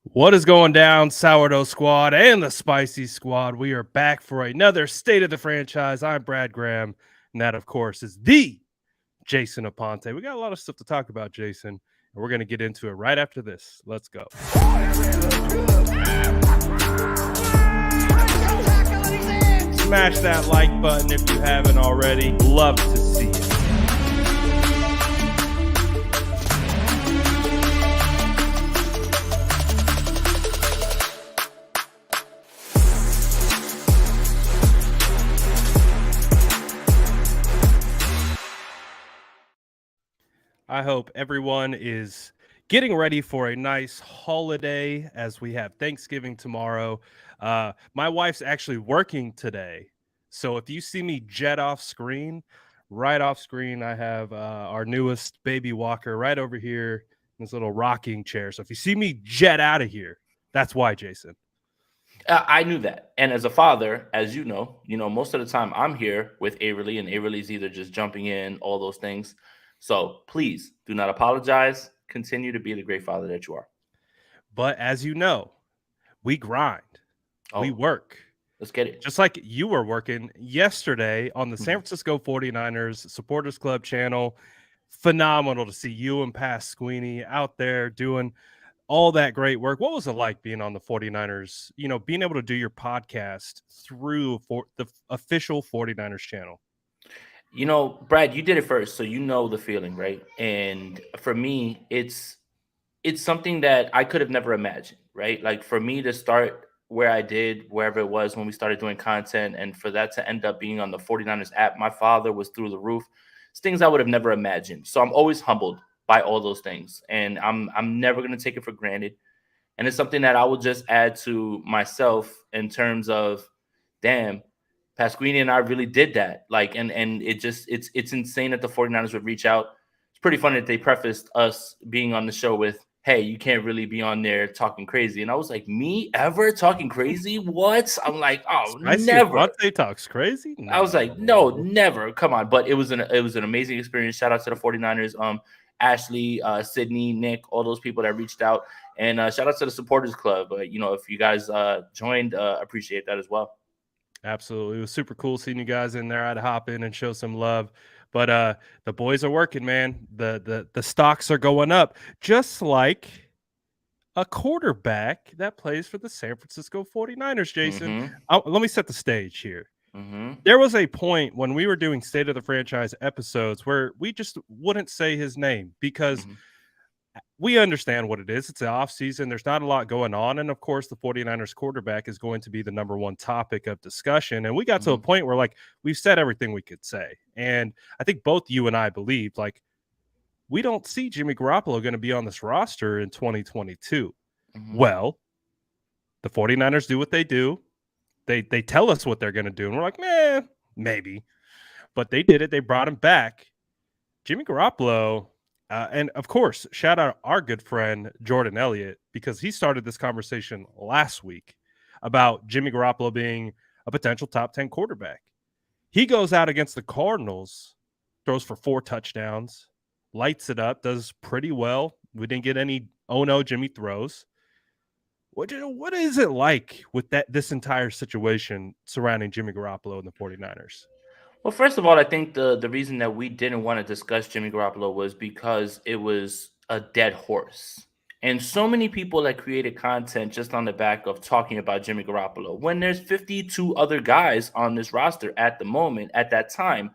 What is going down, Sourdough Squad and the Spicy Squad? We are back for another State of the Franchise. I'm Brad Graham, and that, of course, is the Jason Aponte. We got a lot of stuff to talk about, Jason, and we're going to get into it right after this. Let's go. Smash that like button if you haven't already. Love to see it. I hope everyone is getting ready for a nice holiday as we have Thanksgiving tomorrow. My wife's actually working today. So if you see me jet off screen, right off screen, I have our newest baby walker right over here in this little rocking chair. So if you see me jet out of here, that's why, Jason. I knew that. And as a father, as you know, most of the time I'm here with Averly, and Averly's either just jumping in, all those things. So please do not apologize. Continue to be the great father that you are. But as you know, we grind, we work. Let's get it. Just like you were working yesterday on the San Francisco 49ers Supporters Club channel. Phenomenal to see you and Pat Sweeney out there doing all that great work. What was it like being on the 49ers, being able to do your podcast through the official 49ers channel? Brad, you did it first, so you know the feeling, right? And for me, it's something that I could have never imagined, right? Like for me to start where I did, wherever it was when we started doing content, and for that to end up being on the 49ers app, my father was through the roof. It's things I would have never imagined. So I'm always humbled by all those things, and I'm never going to take it for granted. And it's something that I will just add to myself in terms of, damn, Pasquini and I really did that. Like, and it's insane that the 49ers would reach out. It's pretty funny that they prefaced us being on the show with, hey, you can't really be on there talking crazy. And I was like, me ever talking crazy? What? I'm like, oh, never. Aponte talks crazy? No. I was like, no, never. Come on. But it was an amazing experience. Shout out to the 49ers. Ashley, Sydney, Nick, all those people that reached out. And shout out to the Supporters Club. If you guys joined, appreciate that as well. Absolutely. It was super cool seeing you guys in there. I'd hop in and show some love. But the boys are working, man. The stocks are going up, just like a quarterback that plays for the San Francisco 49ers, Jason. Let me set the stage here. There was a point when we were doing State of the Franchise episodes where we just wouldn't say his name because we understand what it is. It's the offseason. There's not a lot going on. And, of course, the 49ers quarterback is going to be the number one topic of discussion. And we got to a point where, we've said everything we could say. And I think both you and I believed, we don't see Jimmy Garoppolo going to be on this roster in 2022. Well, the 49ers do what they do. They tell us what they're going to do. And we're like, maybe. But they did it. They brought him back. Jimmy Garoppolo... and, of course, shout out our good friend, Jordan Elliott, because he started this conversation last week about Jimmy Garoppolo being a potential top 10 quarterback. He goes out against the Cardinals, throws for 4 touchdowns, lights it up, does pretty well. We didn't get any oh-no Jimmy throws. What is it like with this entire situation surrounding Jimmy Garoppolo and the 49ers? Well, first of all, I think the reason that we didn't want to discuss Jimmy Garoppolo was because it was a dead horse. And so many people that created content just on the back of talking about Jimmy Garoppolo, when there's 52 other guys on this roster at the moment, at that time,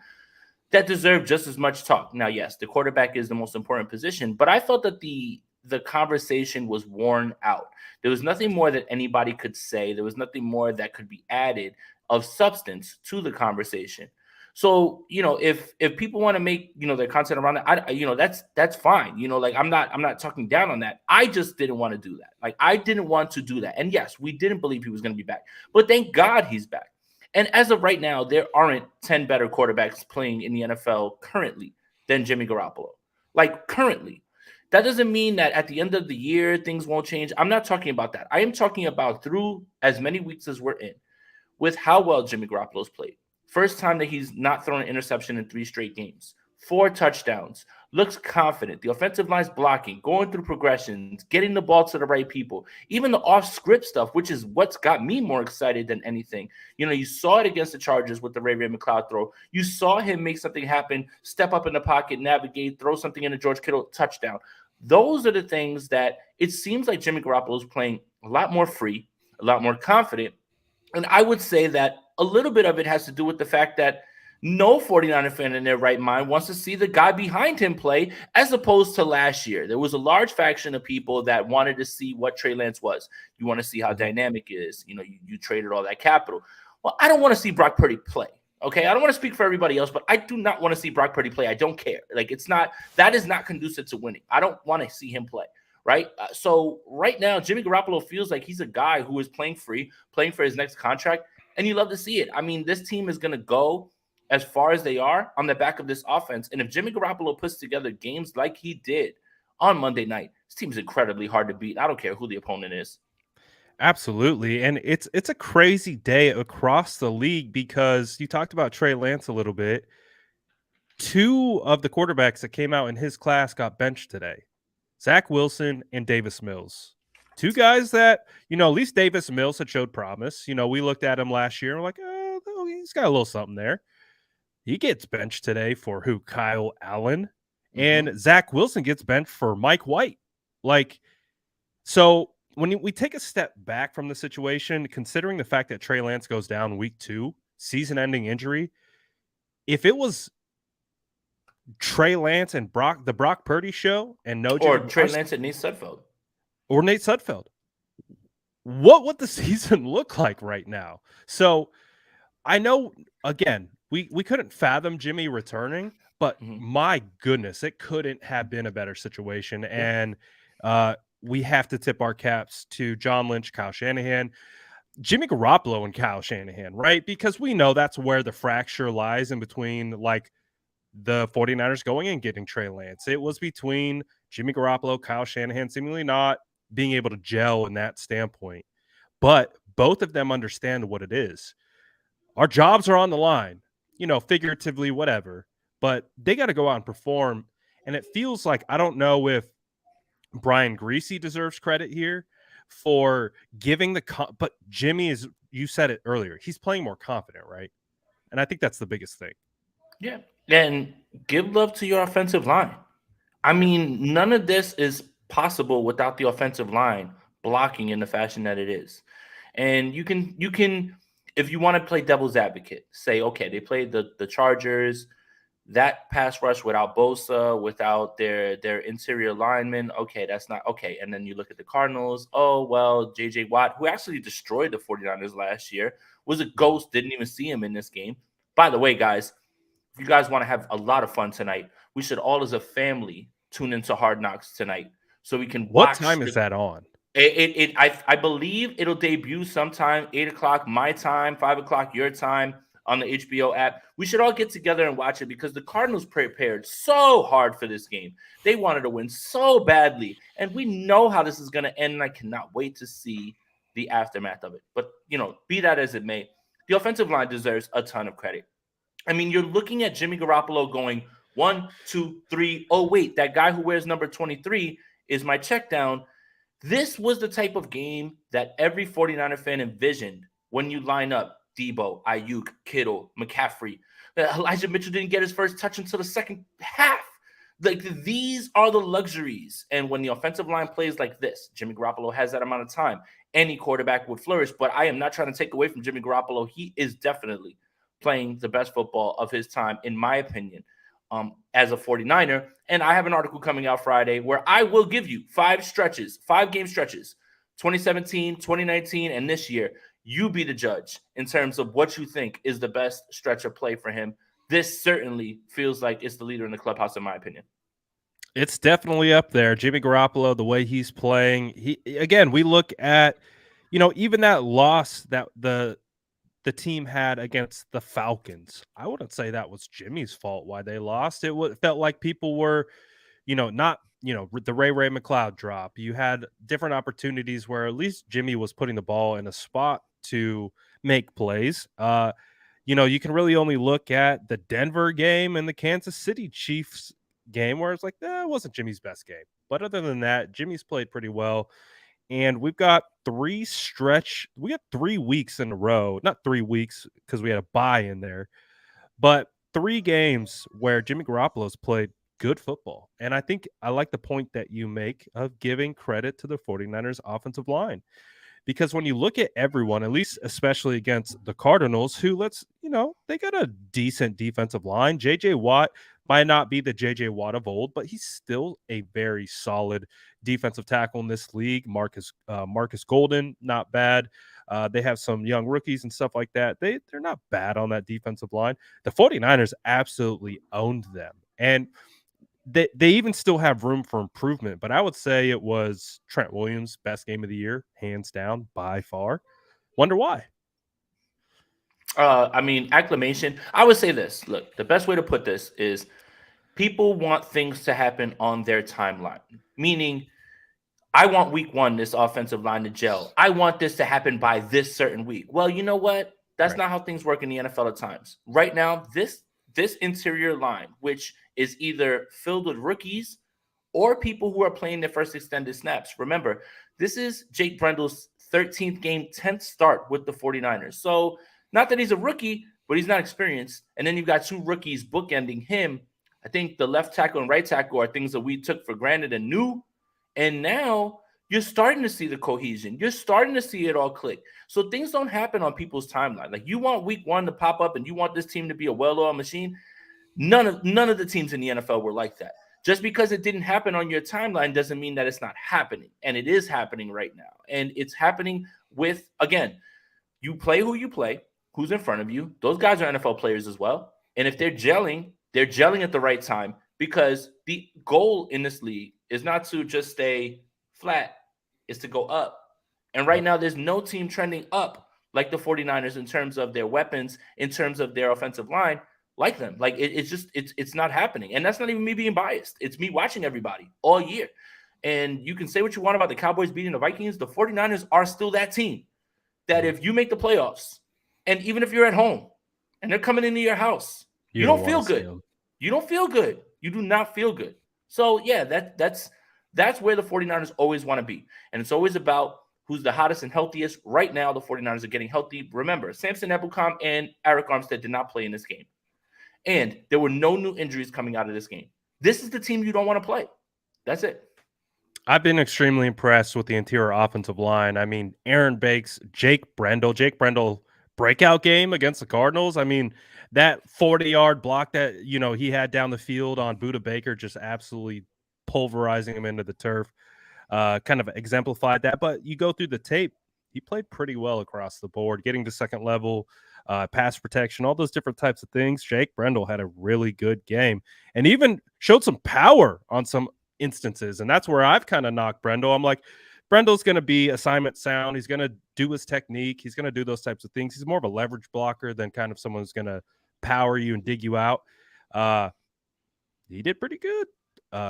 that deserve just as much talk. Now, yes, the quarterback is the most important position, but I felt that the conversation was worn out. There was nothing more that anybody could say. There was nothing more that could be added of substance to the conversation. So, if people want to make, their content around it, that's fine. I'm not talking down on that. I just didn't want to do that. I didn't want to do that. And yes, we didn't believe he was going to be back, but thank God he's back. And as of right now, there aren't 10 better quarterbacks playing in the NFL currently than Jimmy Garoppolo. Currently. That doesn't mean that at the end of the year, things won't change. I'm not talking about that. I am talking about through as many weeks as we're in with how well Jimmy Garoppolo's played. First time that he's not thrown an interception in 3 straight games. 4 touchdowns, looks confident. The offensive line's blocking, going through progressions, getting the ball to the right people, even the off script stuff, which is what's got me more excited than anything. You saw it against the Chargers with the Ray McCloud throw. You saw him make something happen, step up in the pocket, navigate, throw something into George Kittle, touchdown. Those are the things that it seems like Jimmy Garoppolo is playing a lot more free, a lot more confident. And I would say that a little bit of it has to do with the fact that no 49er fan in their right mind wants to see the guy behind him play, as opposed to last year. There was a large faction of people that wanted to see what Trey Lance was. You want to see how dynamic it is. You traded all that capital. Well, I don't want to see Brock Purdy play. Okay, I don't want to speak for everybody else, but I do not want to see Brock Purdy play. I don't care. That is not conducive to winning. I don't want to see him play. Right. So right now, Jimmy Garoppolo feels like he's a guy who is playing free, playing for his next contract. And you love to see it. I mean, this team is going to go as far as they are on the back of this offense. And if Jimmy Garoppolo puts together games like he did on Monday night, this team is incredibly hard to beat. I don't care who the opponent is. Absolutely. And it's a crazy day across the league because you talked about Trey Lance a little bit. Two of the quarterbacks that came out in his class got benched today. Zach Wilson and Davis Mills. Two guys that, at least Davis Mills had showed promise. We looked at him last year and we're like, oh, he's got a little something there. He gets benched today for who? Kyle Allen. And Zach Wilson gets benched for Mike White. So when we take a step back from the situation, considering the fact that Trey Lance goes down week 2, season-ending injury, if it was Trey Lance and the Brock Purdy show and Trey Lance and Nate Sudfeld. Or Nate Sudfeld. What would the season look like right now? So I know, again, we couldn't fathom Jimmy returning, but my goodness, it couldn't have been a better situation. And we have to tip our caps to John Lynch, Kyle Shanahan, Jimmy Garoppolo and Kyle Shanahan, right? Because we know that's where the fracture lies in between the 49ers going and getting Trey Lance. It was between Jimmy Garoppolo, Kyle Shanahan, seemingly not being able to gel in that standpoint. But both of them understand what it is. Our jobs are on the line, figuratively, whatever. But they got to go out and perform. And it feels like, I don't know if Brian Griese deserves credit here for giving but Jimmy is, you said it earlier, he's playing more confident, right? And I think that's the biggest thing. Yeah. And give love to your offensive line. I mean, none of this is possible without the offensive line blocking in the fashion that it is. And you can, if you want to play devil's advocate, say, okay, they played the Chargers, that pass rush without Bosa, without their interior linemen. Okay, that's not okay. And then you look at the Cardinals. Oh, well, J.J. Watt, who actually destroyed the 49ers last year, was a ghost, didn't even see him in this game. By the way, guys, if you guys want to have a lot of fun tonight, we should all as a family tune into Hard Knocks tonight so we can watch. What time is that on? I believe it'll debut sometime 8 o'clock my time, 5 o'clock your time on the HBO app. We should all get together and watch it because the Cardinals prepared so hard for this game. They wanted to win so badly, and we know how this is going to end, and I cannot wait to see the aftermath of it. But, be that as it may, the offensive line deserves a ton of credit. I mean, you're looking at Jimmy Garoppolo going 1, 2, 3. Oh, wait, that guy who wears number 23 is my check down. This was the type of game that every 49er fan envisioned when you line up Debo, Ayuk, Kittle, McCaffrey. Elijah Mitchell didn't get his first touch until the second half. These are the luxuries. And when the offensive line plays like this, Jimmy Garoppolo has that amount of time. Any quarterback would flourish, but I am not trying to take away from Jimmy Garoppolo. He is definitely playing the best football of his time, in my opinion, as a 49er. And I have an article coming out Friday where I will give you 5 game stretches, 2017, 2019, and this year. You be the judge in terms of what you think is the best stretch of play for him. This certainly feels like it's the leader in the clubhouse, in my opinion. It's definitely up there. Jimmy Garoppolo, the way he's playing. We look at, even that loss that the team had against the Falcons. I wouldn't say that was Jimmy's fault why they lost. It felt like people were, not, the Ray McCloud drop. You had different opportunities where at least Jimmy was putting the ball in a spot to make plays. You can really only look at the Denver game and the Kansas City Chiefs game where it's like, it wasn't Jimmy's best game. But other than that, Jimmy's played pretty well. And we've got 3 weeks in a row, not 3 weeks because we had a bye in there, but 3 games where Jimmy Garoppolo's played good football. And I think I like the point that you make of giving credit to the 49ers offensive line. Because when you look at everyone, at least especially against the Cardinals, who they got a decent defensive line. JJ Watt might not be the JJ Watt of old, but he's still a very solid defensive tackle in this league. Marcus Golden, not bad. They have some young rookies and stuff like that. They're not bad on that defensive line. The 49ers absolutely owned them. And they even still have room for improvement, but I would say it was Trent Williams' best game of the year, hands down, by far. Wonder why? Acclamation. I would say this. Look, the best way to put this is people want things to happen on their timeline, meaning I want week 1, this offensive line to gel. I want this to happen by this certain week. Well, you know what? That's not how things work in the NFL at times. Right now, this interior line, which is either filled with rookies or people who are playing their first extended snaps. Remember, this is Jake Brendel's 13th game, 10th start with the 49ers. So not that he's a rookie, but he's not experienced. And then you've got 2 rookies bookending him. I think the left tackle and right tackle are things that we took for granted and knew. And now you're starting to see the cohesion. You're starting to see it all click. So things don't happen on people's timeline. Like, you want week 1 to pop up and you want this team to be a well-oiled machine. None of the teams in the NFL were like that. Just because it didn't happen on your timeline doesn't mean that it's not happening. And it is happening right now. And it's happening with, again, you play who you play, who's in front of you. Those guys are NFL players as well. And if they're gelling at the right time, because the goal in this league is not to just stay flat, it's to go up. And right now, there's no team trending up like the 49ers in terms of their weapons, in terms of their offensive line, like them. Like, it's not happening. And that's not even me being biased. It's me watching everybody all year. And you can say what you want about the Cowboys beating the Vikings. The 49ers are still that team that if you make the playoffs, and even if you're at home and they're coming into your house, you don't feel good. You don't feel good. You do not feel good. So, yeah, that's where the 49ers always want to be. And it's always about who's the hottest and healthiest. Right now, the 49ers are getting healthy. Remember, Samson Ebukam and Eric Armstead did not play in this game. And there were no new injuries coming out of this game. This is the team you don't want to play. That's it. I've been extremely impressed with the interior offensive line. I mean, Aaron Bakes, Jake Brendel breakout game against the Cardinals. I mean, that 40-yard block that, he had down the field on Budda Baker, just absolutely pulverizing him into the turf, kind of exemplified that. But you go through the tape, he played pretty well across the board, getting to second level, pass protection, all those different types of things. Jake Brendel had a really good game and even showed some power on some instances. And that's where I've kind of knocked Brendel. I'm like, Brendel's going to be assignment sound. He's going to do his technique. He's going to do those types of things. He's more of a leverage blocker than kind of someone who's going to power you and dig you out. He did pretty good.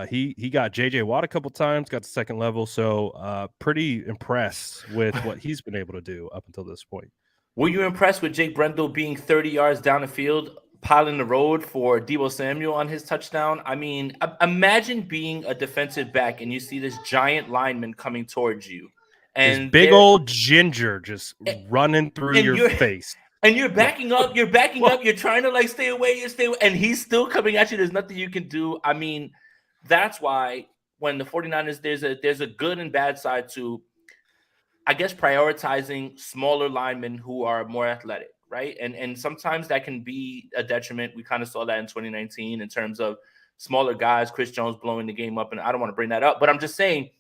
He got JJ Watt a couple times, got to second level. So pretty impressed with what he's been able to do up until this point. Were you impressed with Jake Brendel being 30 yards down the field, piling the road for Deebo Samuel on his touchdown? I mean, imagine being a defensive back and you see this giant lineman coming towards you. And this big old ginger just running through your face. And you're backing up, you're trying to stay away, and he's still coming at you. There's nothing you can do. I mean, that's why when the 49ers, there's a good and bad side to, I guess, prioritizing smaller linemen who are more athletic, right? And sometimes that can be a detriment. We kind of saw that in 2019 in terms of smaller guys, Chris Jones blowing the game up, and I don't want to bring that up, but I'm just saying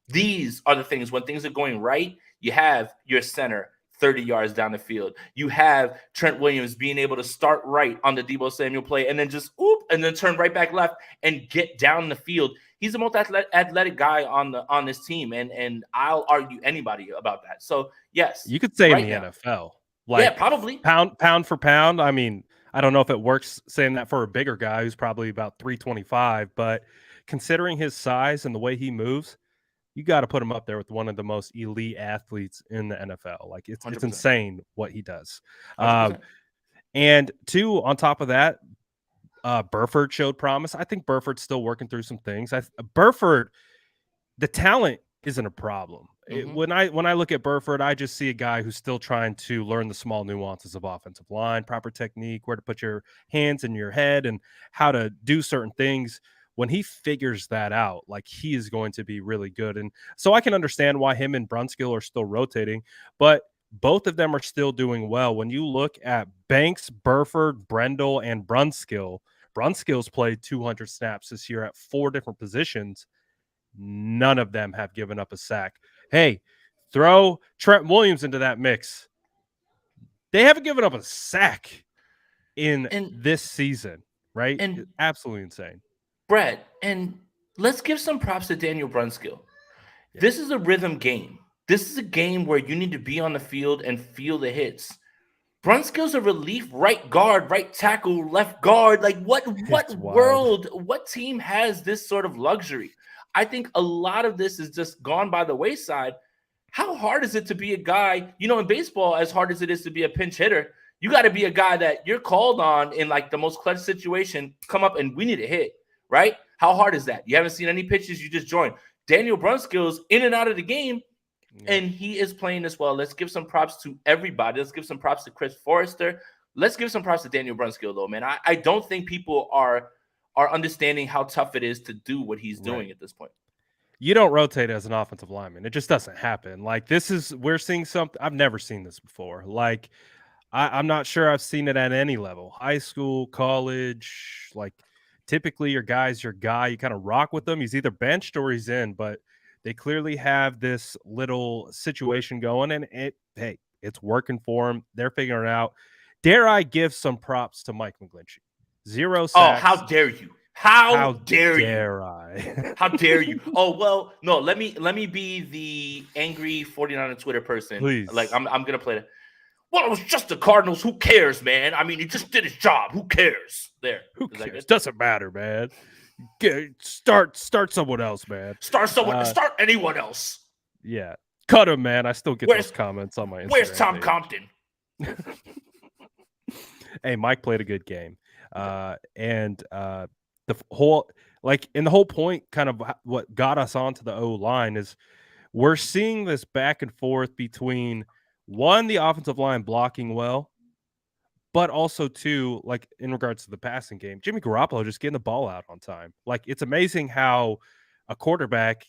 these are the things. When things are going right, you have your center 30 yards down the field. You have Trent Williams being able to start right on the Deebo Samuel play and then just and then turn right back left and get down the field. He's the most athletic guy on this team, and I'll argue anybody about that. So, yes. You could say right in the NFL. Yeah, probably. Pound for pound. I mean, I don't know if it works saying that for a bigger guy who's probably about 325, but considering his size and the way he moves, you got to put him up there with one of the most elite athletes in the NFL. Like, it's insane what he does. And two, on top of that, Burford showed promise. I think Burford's still working through some things. Burford, the talent isn't a problem. Mm-hmm. When I look at Burford, I just see a guy who's still trying to learn the small nuances of offensive line, proper technique, where to put your hands in your head, and how to do certain things. When he figures that out, like, he is going to be really good. And so I can understand why him and Brunskill are still rotating, but both of them are still doing well. When you look at Banks, Burford, Brendel, and Brunskill's played 200 snaps this year at 4 different positions. None of them have given up a sack. Hey, throw Trent Williams into that mix. They haven't given up a sack in And this season, right? and Absolutely insane. Brett, and let's give some props to Daniel Brunskill. Yeah. This is a rhythm game. This is a game where you need to be on the field and feel the hits. Brunskill's a relief right guard, right tackle, left guard. Like, what It's wild. world, what team has this sort of luxury? I think a lot of this is just gone by the wayside. How hard is it to be a guy, in baseball, as hard as it is to be a pinch hitter, you got to be a guy that you're called on in like the most clutch situation, come up and we need a hit, right? How hard is that? You haven't seen any pitches, you just joined. Daniel Brunskill's in and out of the game, Yeah. and he is playing as well. Let's give some props to everybody. Let's give some props to Chris Forrester. Let's give some props to Daniel Brunskill, though, man. I don't think people are understanding how tough it is to do what he's doing Right. at this point. You don't rotate as an offensive lineman. It just doesn't happen. Like, we're seeing something I've never seen this before. Like, I'm not sure I've seen it at any level. High school, college, like, typically your guy, you kind of rock with him. He's either benched or he's in, but they clearly have this little situation going, and it's working for him. They're figuring it out. Dare I give some props to Mike McGlinchey? 0 Oh, sacks. how dare you? How dare you? Dare I? How dare you? Oh, well, no, let me be the angry 49 Twitter person. Please. Like, I'm gonna play that. Well, it was just the Cardinals. Who cares, man? I mean, he just did his job. Who cares? There. Who Is that cares? good? Doesn't matter, man. Start someone else, man. Start someone. Start anyone else. Yeah. Cut him, man. I still get those comments on my Instagram. Where's Tom page. Compton? Hey, Mike played a good game. And the whole point, kind of what got us onto the O-line, is we're seeing this back and forth between, one, the offensive line blocking well, but also, two, like, in regards to the passing game, Jimmy Garoppolo just getting the ball out on time. Like, it's amazing how a quarterback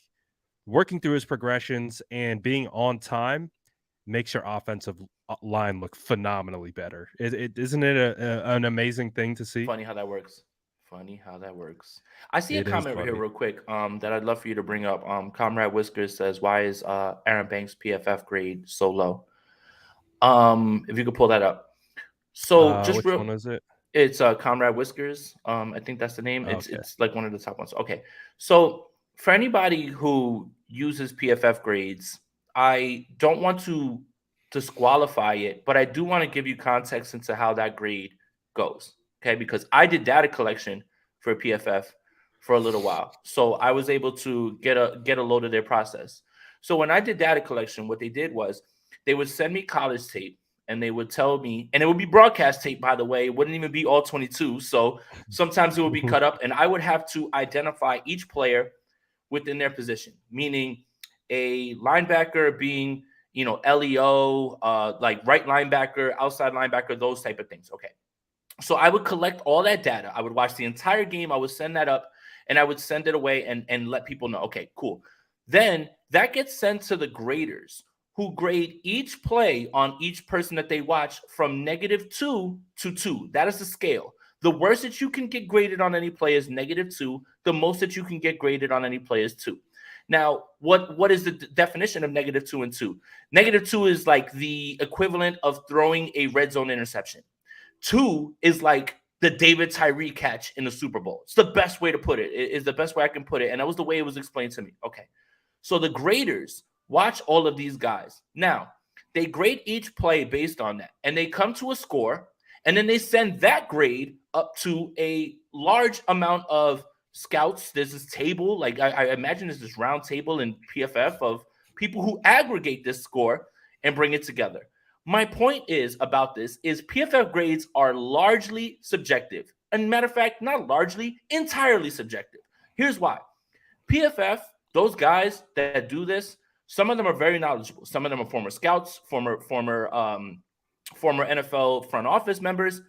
working through his progressions and being on time makes your offensive line look phenomenally better. Isn't it an amazing thing to see? Funny how that works. I see a comment here real quick that I'd love for you to bring up. Comrade Whiskers says, why is Aaron Banks' PFF grade so low? If you could pull that up. So which one is it? It's Comrade Whiskers. I think that's the name. Okay. It's like one of the top ones. Okay. So for anybody who uses PFF grades, I don't want to disqualify it, but I do want to give you context into how that grade goes. Okay, because I did data collection for PFF for a little while, so I was able to get a load of their process. So when I did data collection, what they did was they would send me college tape, and they would tell me, and it would be broadcast tape, by the way. It wouldn't even be all 22. So sometimes it would be cut up, and I would have to identify each player within their position, meaning a linebacker being, LEO, like right linebacker, outside linebacker, those type of things. Okay. So I would collect all that data. I would watch the entire game. I would send that up, and I would send it away and let people know, okay, cool. Then that gets sent to the graders, who grade each play on each person that they watch from -2 to 2. That is the scale. The worst that you can get graded on any play is -2. The most that you can get graded on any play is 2. Now, what is the definition of -2 and 2? -2 is like the equivalent of throwing a red zone interception. 2 is like the David Tyree catch in the Super Bowl. It's the best way to put it. It is the best way I can put it. And that was the way it was explained to me. Okay. So the graders watch all of these guys. Now, they grade each play based on that, and they come to a score, and then they send that grade up to a large amount of scouts. There's this table, like I imagine there's this round table in PFF of people who aggregate this score and bring it together. My point is about this is PFF grades are largely subjective. And matter of fact, not largely, entirely subjective. Here's why. PFF, those guys that do this, some of them are very knowledgeable. Some of them are former scouts, former NFL front office members,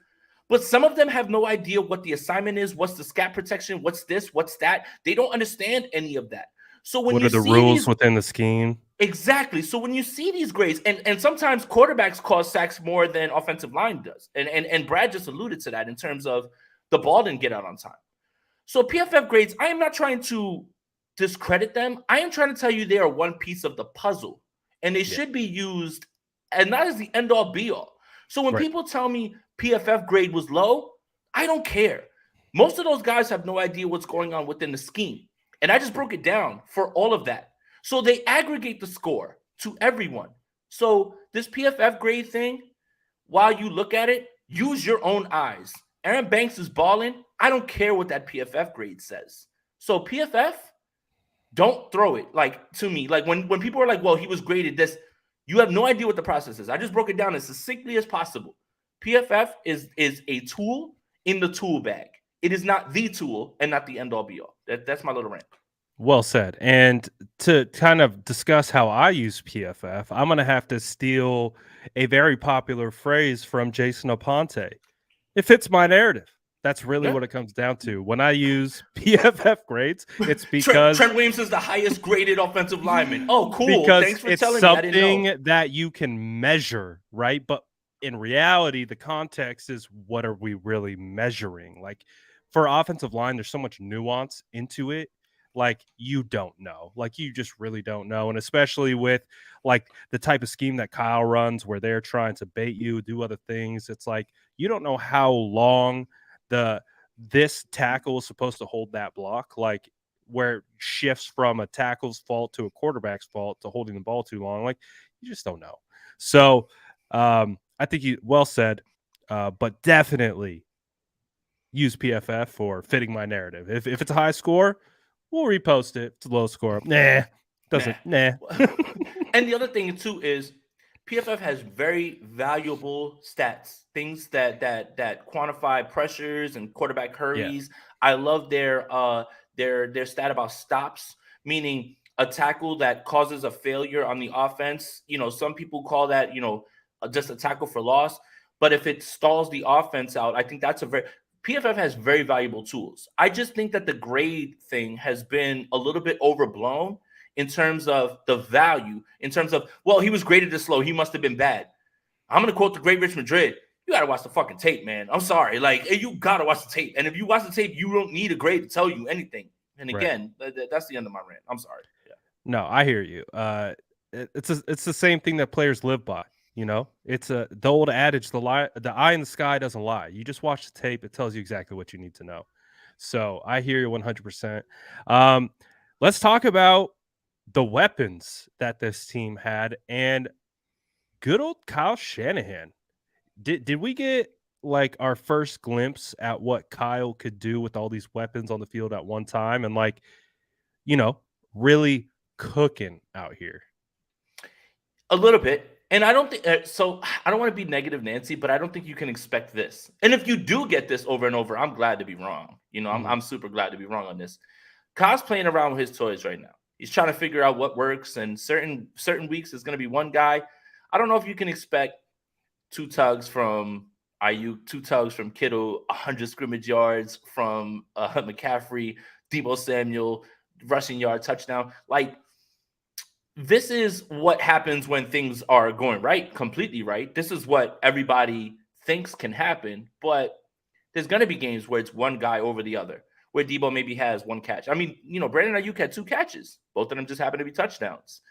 but some of them have no idea what the assignment is, what's the scat protection, what's this, what's that. They don't understand any of that. So when what you are the see rules within the scheme? exactly. So when you see these grades, and sometimes quarterbacks cause sacks more than offensive line does, and Brad just alluded to that in terms of the ball didn't get out on time. So PFF grades, I am not trying to discredit them. I am trying to tell you they are one piece of the puzzle, and they should be used and not as the end all be all. So when people tell me PFF grade was low, I don't care. Most of those guys have no idea what's going on within the scheme. And I just broke it down for all of that. So they aggregate the score to everyone. So this PFF grade thing, while you look at it, use your own eyes. Aaron Banks is balling. I don't care what that PFF grade says. So PFF, don't throw it like to me. Like when people are like, well, he was graded this, you have no idea what the process is. I just broke it down as succinctly as possible. PFF is a tool in the tool bag. It is not the tool and not the end all be all. That's my little rant. Well said. And to kind of discuss how I use PFF, I'm going to have to steal a very popular phrase from Jason Aponte. It fits my narrative. That's really what it comes down to. When I use PFF grades, it's because Trent Williams is the highest graded offensive lineman. Oh, cool. Because thanks for it's telling me. I didn't know. something that you can measure, right? But in reality, the context is what are we really measuring? Like for offensive line, there's so much nuance into it. Like you don't know. Like you just really don't know. And especially with like the type of scheme that Kyle runs where they're trying to bait you, do other things. It's like you don't know how long this tackle is supposed to hold that block, like where it shifts from a tackle's fault to a quarterback's fault to holding the ball too long. Like you just don't know. So I think you well said, but definitely use PFF for fitting my narrative. If it's a high score, we'll repost it. It's a low score. Nah. And the other thing too is PFF has very valuable stats, things that quantify pressures and quarterback hurries. Yeah. I love their stat about stops, meaning a tackle that causes a failure on the offense. You know, some people call that, just a tackle for loss. But if it stalls the offense out, I think that's PFF has very valuable tools. I just think that the grade thing has been a little bit overblown in terms of the value, in terms of, well, he was graded this low, he must have been bad. I'm going to quote the great Rich Madrid. You got to watch the fucking tape, man. I'm sorry. Like, you got to watch the tape. And if you watch the tape, you don't need a grade to tell you anything. And again, that's the end of my rant. I'm sorry. Yeah. No, I hear you. It's the same thing that players live by. It's the old adage, the eye in the sky doesn't lie. You just watch the tape. It tells you exactly what you need to know. So I hear you 100%. Let's talk about the weapons that this team had and good old Kyle Shanahan. Did we get like our first glimpse at what Kyle could do with all these weapons on the field at one time and like, really cooking out here? A little bit. And I don't think so. I don't want to be negative, Nancy, but I don't think you can expect this. And if you do get this over and over, I'm glad to be wrong. I'm super glad to be wrong on this. Kyle's playing around with his toys right now. He's trying to figure out what works, and certain weeks is going to be one guy. I don't know if you can expect 2 tugs from Ayuk, 2 tugs from Kittle, 100 scrimmage yards from McCaffrey, Deebo Samuel, rushing yard, touchdown. Like, this is what happens when things are going right, completely right. This is what everybody thinks can happen, but there's going to be games where it's one guy over the other, where Deebo maybe has 1 catch. I mean, Brandon Ayuk had 2 catches. Both of them just happen to be touchdowns.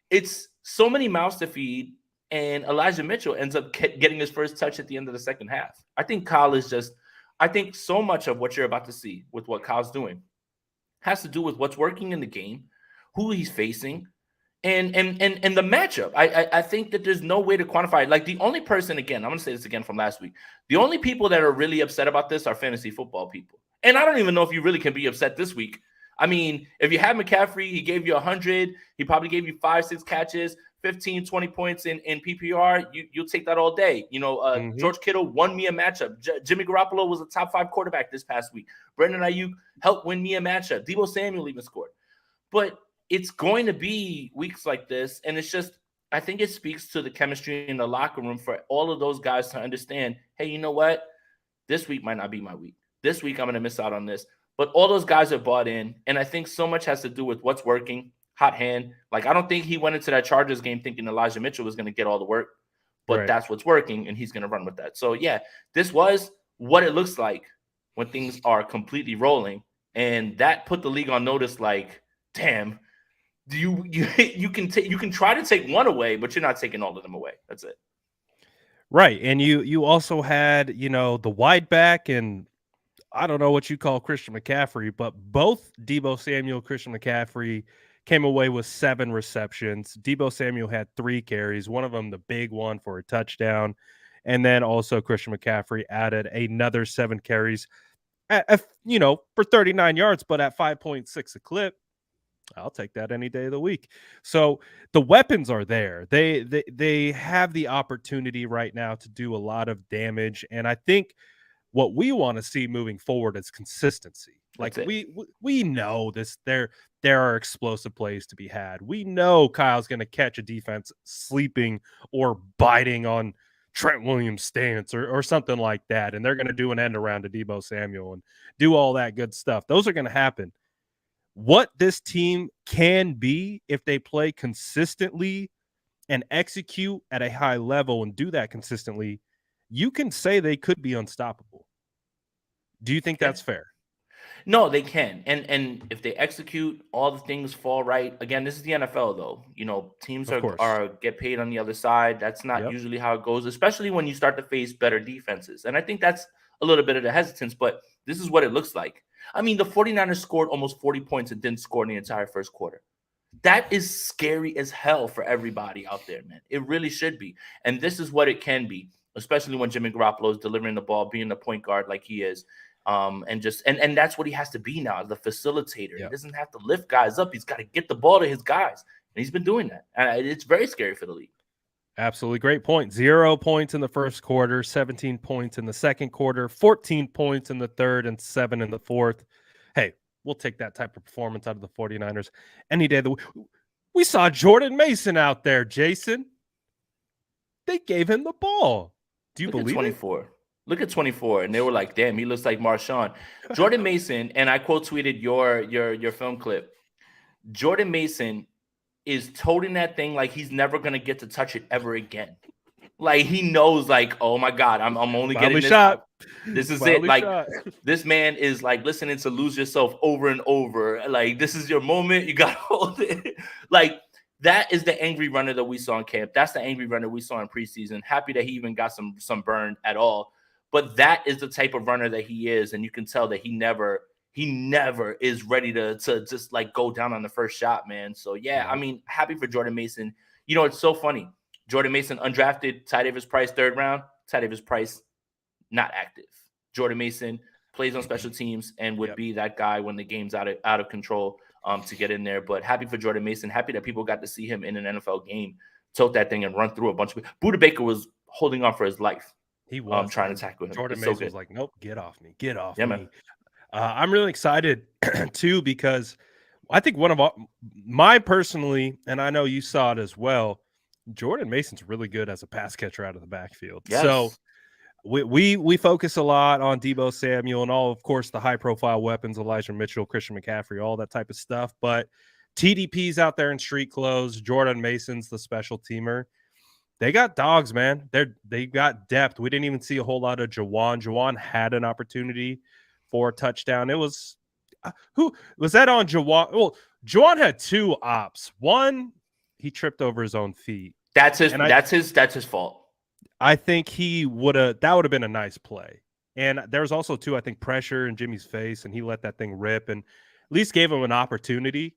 It's so many mouths to feed, and Elijah Mitchell ends up getting his first touch at the end of the second half. I think Kyle is I think so much of what you're about to see with what Kyle's doing has to do with what's working in the game, who he's facing, and the matchup. I think that there's no way to quantify it. Like, the only person, again, I'm going to say this again from last week, the only people that are really upset about this are fantasy football people. And I don't even know if you really can be upset this week. I mean, if you had McCaffrey, he gave you 100. He probably gave you 5-6 catches, 15, 20 points in PPR. You'll take that all day. George Kittle won me a matchup. Jimmy Garoppolo was a top 5 quarterback this past week. Brandon Ayuk helped win me a matchup. Deebo Samuel even scored. But it's going to be weeks like this, and it's just, I think it speaks to the chemistry in the locker room for all of those guys to understand, hey, you know what? This week might not be my week. This week I'm going to miss out on this. But all those guys are bought in, and I think so much has to do with what's working, hot hand. Like, I don't think he went into that Chargers game thinking Elijah Mitchell was going to get all the work, but that's what's working, and he's going to run with that. So, yeah, this was what it looks like when things are completely rolling, and that put the league on notice like, damn, you can try to take one away, but you're not taking all of them away. That's it. Right. And you also had, the wide back, and I don't know what you call Christian McCaffrey, but both Deebo Samuel, Christian McCaffrey came away with 7 receptions. Deebo Samuel had 3 carries, one of them the big one for a touchdown. And then also Christian McCaffrey added another 7 carries for 39 yards, but at 5.6 a clip. I'll take that any day of the week. So the weapons are there. They have the opportunity right now to do a lot of damage. And I think what we want to see moving forward is consistency. Like we know this, there are explosive plays to be had. We know Kyle's going to catch a defense sleeping or biting on Trent Williams' stance or something like that. And they're going to do an end around to Deebo Samuel and do all that good stuff. Those are going to happen. What this team can be if they play consistently and execute at a high level and do that consistently, you can say they could be unstoppable. Do you think that's fair? No, they can. And if they execute, all the things fall right. Again, this is the NFL, though. Teams are get paid on the other side. That's not usually how it goes, especially when you start to face better defenses. And I think that's a little bit of the hesitance, but this is what it looks like. I mean, the 49ers scored almost 40 points and didn't score in the entire first quarter. That is scary as hell for everybody out there, man. It really should be. And this is what it can be, especially when Jimmy Garoppolo is delivering the ball, being the point guard like he is. And that's what he has to be now, the facilitator. He doesn't have to lift guys up. He's got to get the ball to his guys. And he's been doing that. And it's very scary for the league. Absolutely. Great point. 0 points in the first quarter, 17 points in the second quarter, 14 points in the third, and 7 in the fourth. Hey, we'll take that type of performance out of the 49ers any day of the week. We saw Jordan Mason out there, Jason. They gave him the ball. Do you believe 24? Look at 24, and they were like, damn, he looks like Marshawn. Jordan Mason, and I quote tweeted your film clip. Jordan Mason is toting that thing like he's never going to get to touch it ever again. Like, he knows, like, oh my God, I'm only getting this shot. This is it. Like, this man is like listening to Lose Yourself over and over. Like, this is your moment. You got to hold it. Like, that is the angry runner that we saw in camp. That's the angry runner we saw in preseason. Happy that he even got some burn at all. But that is the type of runner that he is. And you can tell that he never is ready to just like go down on the first shot, man. So yeah, I mean, happy for Jordan Mason. It's so funny. Jordan Mason undrafted, Ty Davis Price 3rd round, Ty Davis Price not active. Jordan Mason plays on special teams and would be that guy when the game's out of control to get in there. But happy for Jordan Mason. Happy that people got to see him in an NFL game, tote that thing and run through a bunch of people. Buda Baker was holding on for his life. He was trying to tackle him. Jordan Mason was like, nope, get off me. Get off me. Man. I'm really excited too, because I think one of my personally, and I know you saw it as well, Jordan Mason's really good as a pass catcher out of the backfield. Yes. So we focus a lot on Deebo Samuel and all, of course, the high profile weapons, Elijah Mitchell, Christian McCaffrey, all that type of stuff. But TDP's out there in street clothes. Jordan Mason's the special teamer. They got dogs, man. They got depth. We didn't even see a whole lot of Jawan. Jawan had an opportunity for a touchdown. It was who was that on Jawan? Well, Jawan had 2 ops. One, he tripped over his own feet. That's his fault. I think that would have been a nice play. And there's also 2, I think, pressure in Jimmy's face, and he let that thing rip and at least gave him an opportunity.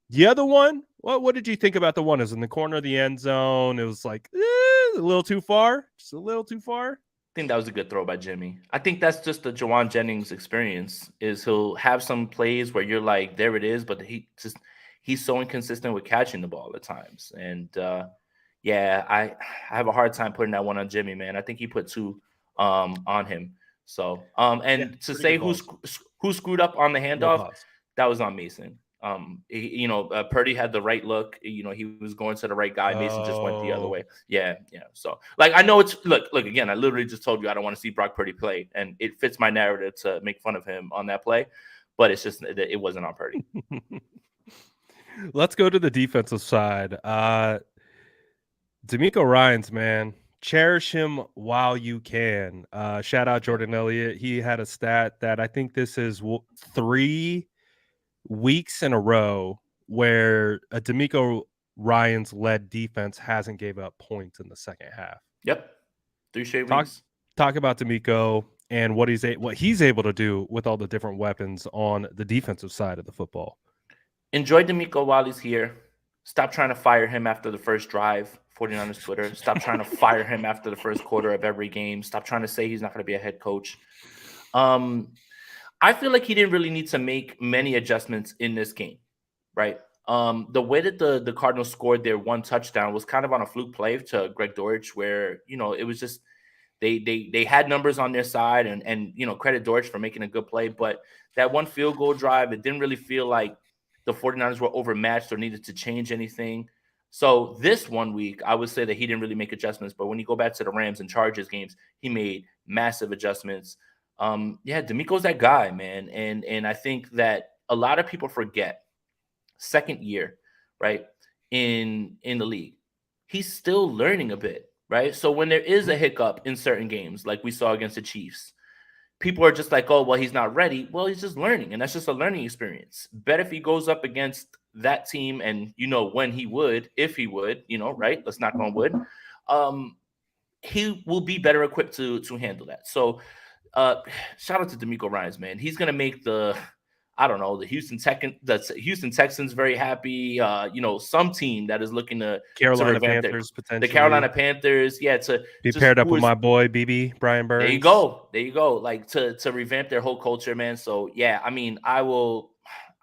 The other one, what did you think about the one? It was in the corner of the end zone. It was like a little too far, just a little too far. think that was a good throw by Jimmy. I think that's just the Jawan Jennings experience. Is he'll have some plays where you're like, there it is, but he's so inconsistent with catching the ball at times. And yeah, I have a hard time putting that one on Jimmy, man. I think he put two on him. So Yeah, and to pretty say good calls. who screwed up on the No handoff, pause. that was on Mason. Purdy had the right look. He was going to the right guy. Mason just went the other Oh. way. Yeah. So, like, I know it's look again. I literally just told you I don't want to see Brock Purdy play, and it fits my narrative to make fun of him on that play, but it's just it wasn't on Purdy. Let's go to the defensive side. D'Amico Ryans, man, cherish him while you can. Shout out Jordan Elliott. He had a stat that I think this is 3 weeks in a row where a D'Amico Ryans led defense hasn't gave up points in the second half. Yep, 3 straight Talk weeks. talk about D'Amico and what he's able to do with all the different weapons on the defensive side of the football. Enjoy D'Amico while he's here. Stop trying to fire him after the first drive. 49ers Twitter. Stop trying to fire him after the first quarter of every game. Stop trying to say he's not going to be a head coach. I feel like he didn't really need to make many adjustments in this game, right? The way that the Cardinals scored their one touchdown was kind of on a fluke play to Greg Dortch, where it was just they had numbers on their side, and credit Dortch for making a good play, but that one field goal drive, it didn't really feel like the 49ers were overmatched or needed to change anything. So this 1 week, I would say that he didn't really make adjustments, but when you go back to the Rams and Chargers games, he made massive adjustments. D'Amico's that guy, man. And I think that a lot of people forget second year, right, in the league. He's still learning a bit, right? So when there is a hiccup in certain games, like we saw against the Chiefs, people are just like, oh, well, he's not ready. Well, he's just learning, and that's just a learning experience. Bet if he goes up against that team and, when he would, if he would, right? Let's knock on wood. He will be better equipped to handle that. So shout out to D'Amico Ryans, man. He's going to make the Houston Texans very happy. Some team that is looking to Carolina revamp Panthers potentially. the Carolina Panthers, to be paired up with my boy BB Brian Burns. There you go. Like to revamp their whole culture, man. So yeah, I mean,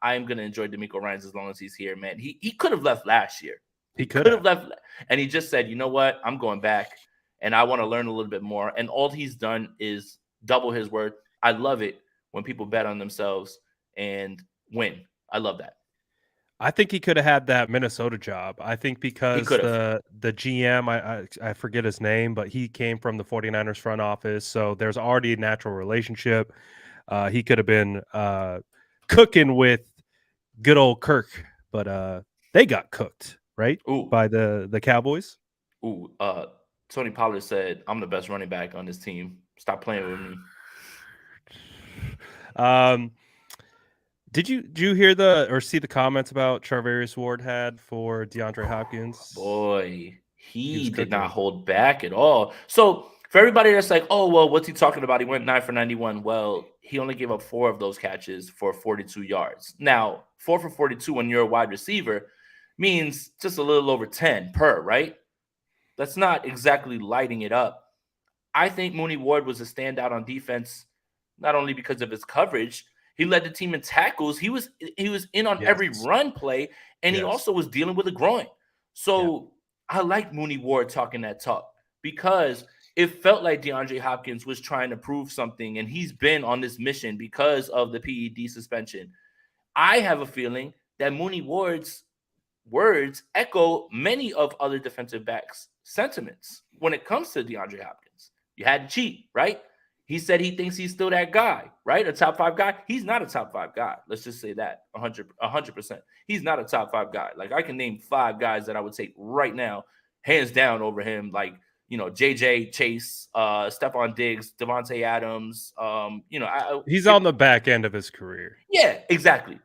I'm gonna enjoy D'Amico Ryans as long as he's here, man. He could have left last year. He could have left, and he just said, you know what, I'm going back, and I want to learn a little bit more. And all he's done is double his worth. I love it when people bet on themselves and win. I love that. I think he could have had that Minnesota job. I think because the GM, I forget his name, but he came from the 49ers front office, so there's already a natural relationship. He could have been cooking with good old Kirk, but they got cooked, right? By the Cowboys. Tony Pollard said, I'm the best running back on this team. Stop playing with me. Did you hear or see the comments about Charvarius Ward had for DeAndre Hopkins? Boy, he did not hold back at all. So for everybody that's like, oh, well, what's he talking about? He went 9 for 91. Well, he only gave up 4 of those catches for 42 yards. Now, 4 for 42 when you're a wide receiver means just a little over 10 per, right? That's not exactly lighting it up. I think Mooney Ward was a standout on defense, not only because of his coverage. He led the team in tackles. He was in on every run play, and he also was dealing with a groin. So I like Mooney Ward talking that talk because it felt like DeAndre Hopkins was trying to prove something, and he's been on this mission because of the PED suspension. I have a feeling that Mooney Ward's words echo many of other defensive backs' sentiments when it comes to DeAndre Hopkins. You had to cheat, right? He said he thinks he's still that guy, right? A top 5 guy. He's not a top 5 guy. Let's just say that 100%. He's not a top 5 guy. Like I can name 5 guys that I would take right now, hands down over him. Like, JJ Chase, Stephon Diggs, Devontae Adams. He's on the back end of his career. Yeah, exactly.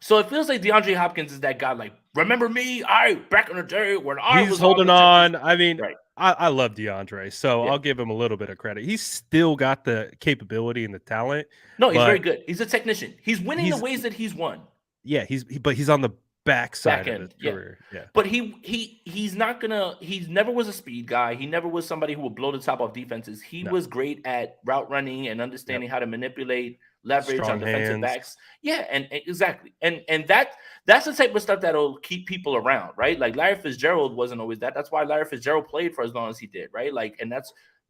So it feels like DeAndre Hopkins is that guy. Like, remember me? Back in the day when I was holding on. I mean, right. I love DeAndre, so I'll give him a little bit of credit. He's still got the capability and the talent. No, he's very good. He's a technician. He's winning the ways that he's won. Yeah, he's on the backside back of his end. Yeah. career. Yeah. But he's not gonna. He never was a speed guy. He never was somebody who would blow the top off defenses. He No. was great at route running and Yep. understanding how to manipulate leverage on Strong defensive hands. backs. Yeah, and exactly. And that's the type of stuff that'll keep people around, right? Like Larry Fitzgerald wasn't always that. That's why Larry Fitzgerald played for as long as he did, right? Like, and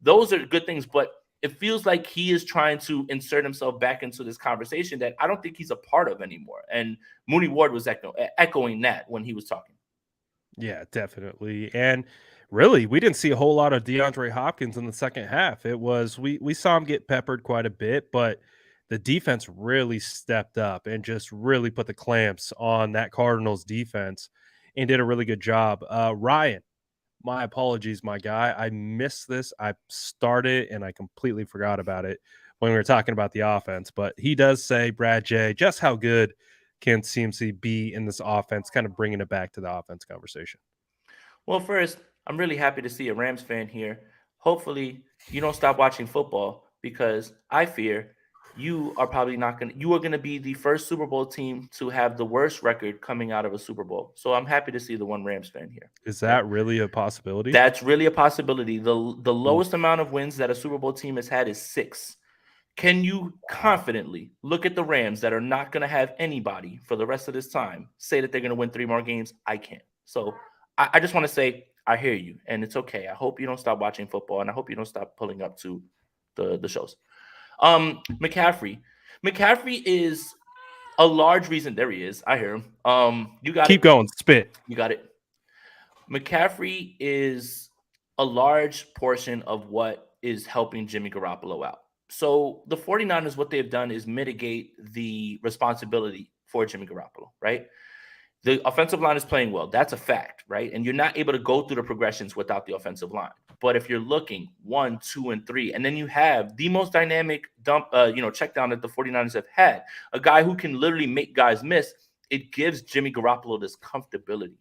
those are good things, but it feels like he is trying to insert himself back into this conversation that I don't think he's a part of anymore. And Mooney Ward was echoing that when he was talking. Yeah, definitely. And really, we didn't see a whole lot of DeAndre Hopkins in the second half. It was we saw him get peppered quite a bit, but the defense really stepped up and just really put the clamps on that Cardinals defense and did a really good job. Ryan, my apologies, my guy. I missed this. I started and I completely forgot about it when we were talking about the offense. But he does say, Brad J, just how good can CMC be in this offense, kind of bringing it back to the offense conversation. Well, first, I'm really happy to see a Rams fan here. Hopefully, you don't stop watching football because I fear you are probably not going to, you are going to be the first Super Bowl team to have the worst record coming out of a Super Bowl. So I'm happy to see the one Rams fan here. Is Okay? that really a possibility? That's really a possibility. The Ooh, lowest amount of wins that a Super Bowl team has had is 6. Can you wow. confidently look at the Rams that are not going to have anybody for the rest of this time say that they're going to win 3 more games? I can't. So I just want to say I hear you, and it's okay. I hope you don't stop watching football, and I hope you don't stop pulling up to the shows. McCaffrey. McCaffrey is a large reason. There he is. I hear him. You got Keep it. going. Spit. You got it. McCaffrey is a large portion of what is helping Jimmy Garoppolo out. So the 49ers, what they've done is mitigate the responsibility for Jimmy Garoppolo, right? The offensive line is playing well. That's a fact, right? And you're not able to go through the progressions without the offensive line. But if you're looking 1, 2, and 3, and then you have the most dynamic check down that the 49ers have had, a guy who can literally make guys miss, it gives Jimmy Garoppolo this comfortability.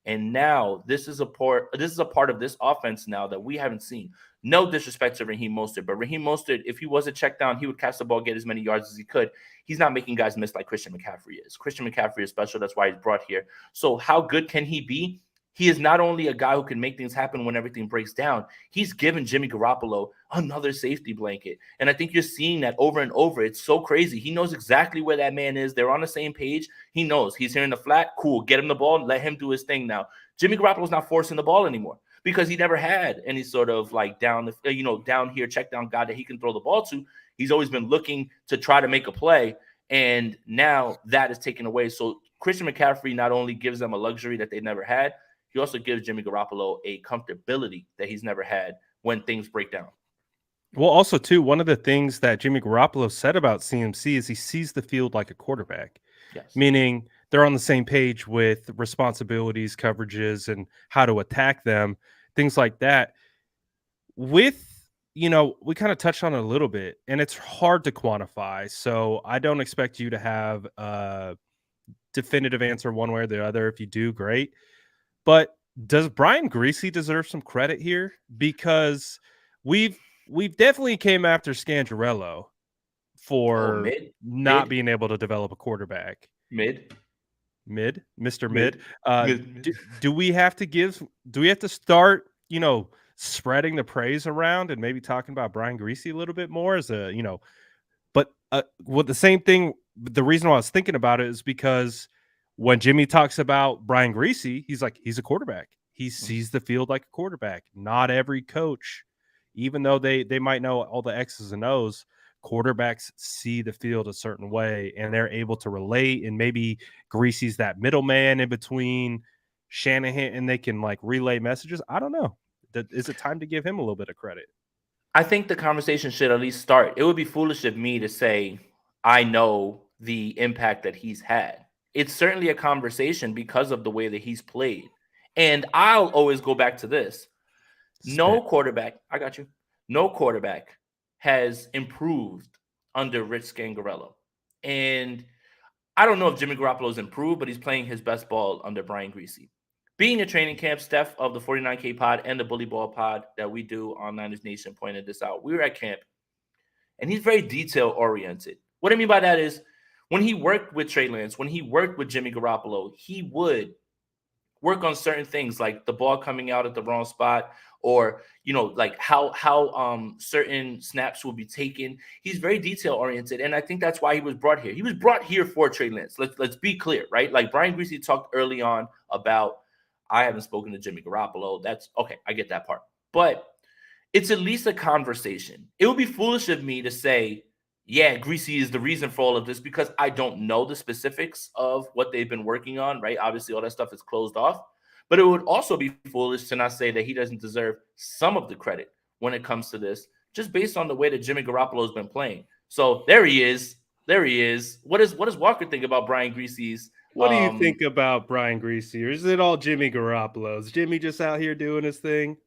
And now this is a part of this offense now that we haven't seen. No disrespect to Raheem Mostert, but Raheem Mostert, if he was a check down, he would catch the ball, get as many yards as he could. He's not making guys miss like Christian McCaffrey is. Christian McCaffrey is special. That's why he's brought here. So how good can he be? He is not only a guy who can make things happen when everything breaks down, he's given Jimmy Garoppolo another safety blanket. And I think you're seeing that over and over. It's so crazy. He knows exactly where that man is. They're on the same page. He knows he's here in the flat. Cool. Get him the ball. Let him do his thing now. Jimmy Garoppolo's not forcing the ball anymore because he never had any sort of like down here check down guy that he can throw the ball to. He's always been looking to try to make a play. And now that is taken away. So Christian McCaffrey not only gives them a luxury that they never had, he also gives Jimmy Garoppolo a comfortability that he's never had when things break down. Well, also, too, one of the things that Jimmy Garoppolo said about CMC is he sees the field like a quarterback, Yes. meaning they're on the same page with responsibilities, coverages, and how to attack them, things like that. With, we kind of touched on it a little bit, and it's hard to quantify. So I don't expect you to have a definitive answer one way or the other. If you do, great. But does Brian Griese deserve some credit here? Because we've definitely came after Scangarello for not being able to develop a quarterback. Mid, Mr. Mid. Do we have to start, spreading the praise around and maybe talking about Brian Griese a little bit more as but with the same thing, the reason why I was thinking about it is because when Jimmy talks about Brian Griese, he's like, he's a quarterback. He sees the field like a quarterback. Not every coach, even though they might know all the X's and O's, quarterbacks see the field a certain way and they're able to relate. And maybe Griese's that middleman in between Shanahan and they can like relay messages. I don't know. Is it time to give him a little bit of credit? I think the conversation should at least start. It would be foolish of me to say, I know the impact that he's had. It's certainly a conversation because of the way that he's played. And I'll always go back to this. No quarterback, I got you. No quarterback has improved under Rich Scangarello. And I don't know if Jimmy Garoppolo's improved, but he's playing his best ball under Brian Griese. Being a training camp, Steph of the 49K pod and the Bully Ball pod that we do on Niners Nation pointed this out. We were at camp, and he's very detail-oriented. What I mean by that is when he worked with Trey Lance, when he worked with Jimmy Garoppolo, he would work on certain things like the ball coming out at the wrong spot, or like how certain snaps will be taken. He's very detail oriented, and I think that's why he was brought here. He was brought here for Trey Lance. Let's be clear, right? Like Brian Griese talked early on about, I haven't spoken to Jimmy Garoppolo. That's okay. I get that part, but it's at least a conversation. It would be foolish of me to say, yeah, Griese is the reason for all of this, because I don't know the specifics of what they've been working on, right? Obviously, all that stuff is closed off. But it would also be foolish to not say that he doesn't deserve some of the credit when it comes to this, just based on the way that Jimmy Garoppolo has been playing. So there he is. There he is. What does Walker think about Brian Griese's? What do you think about Brian Griese? Or is it all Jimmy Garoppolo? Is Jimmy just out here doing his thing?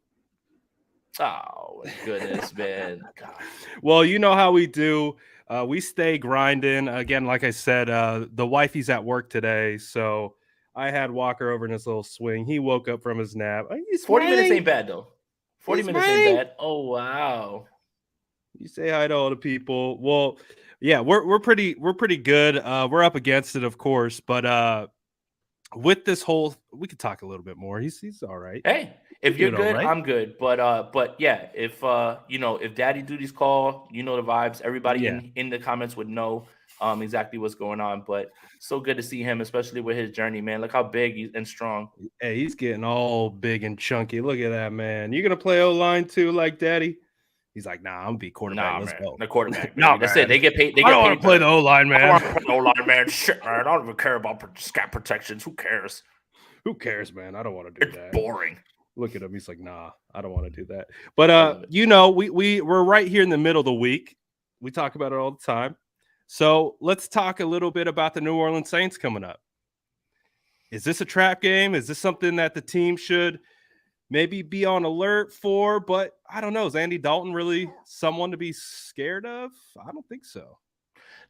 Oh, my goodness, man. God. Well, you know how we do. We stay grinding. Again, like I said, the wifey's at work today, so I had Walker over in his little swing. He woke up from his nap. He's 40 smiling. minutes ain't bad, though. 40 He's minutes smiling. ain't bad. Oh, wow. You say hi to all the people. Well, yeah, we're pretty good. We're up against it, of course, but with this whole, we could talk a little bit more. He's all right. Hey, if you're good, I'm good. But yeah, if if Daddy Duty's call, the vibes. Everybody in the comments would know exactly what's going on. But so good to see him, especially with his journey, man. Look how big and strong. Hey, he's getting all big and chunky. Look at that, man. You gonna play O-line too, like Daddy? He's like, nah, I'm gonna be quarterback. Nah, Let's man. go. The quarterback. Nah, That's man. it. They get paid. I don't want to play the O-line, man. I don't want to play the O-line, man. Shit, man. I don't even care about scat protections. Who cares? Who cares, man? I don't want to do It's that. boring. Look at him. He's like, nah, I don't want to do that. But we're right here in the middle of the week. We talk about it all the time. So let's talk a little bit about the New Orleans Saints coming up. Is this a trap game? Is this something that the team should maybe be on alert for? But I don't know. Is Andy Dalton really someone to be scared of? I don't think so.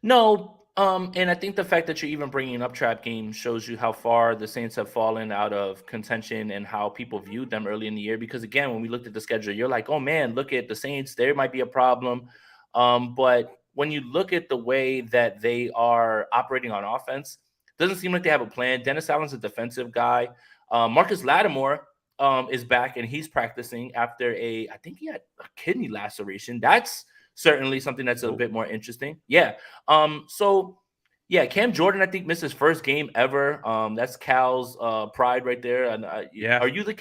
No. And I think the fact that you're even bringing up trap games shows you how far the Saints have fallen out of contention and how people viewed them early in the year. Because again, when we looked at the schedule, you're like, oh man, look at the Saints. There might be a problem. But when you look at the way that they are operating on offense, doesn't seem like they have a plan. Dennis Allen's a defensive guy. Marcus Lattimore is back and he's practicing after I think he had a kidney laceration. That's certainly something that's a bit more interesting. Yeah. So yeah, Cam Jordan, I think, missed his first game ever. That's Cal's pride right there. And yeah. Are you the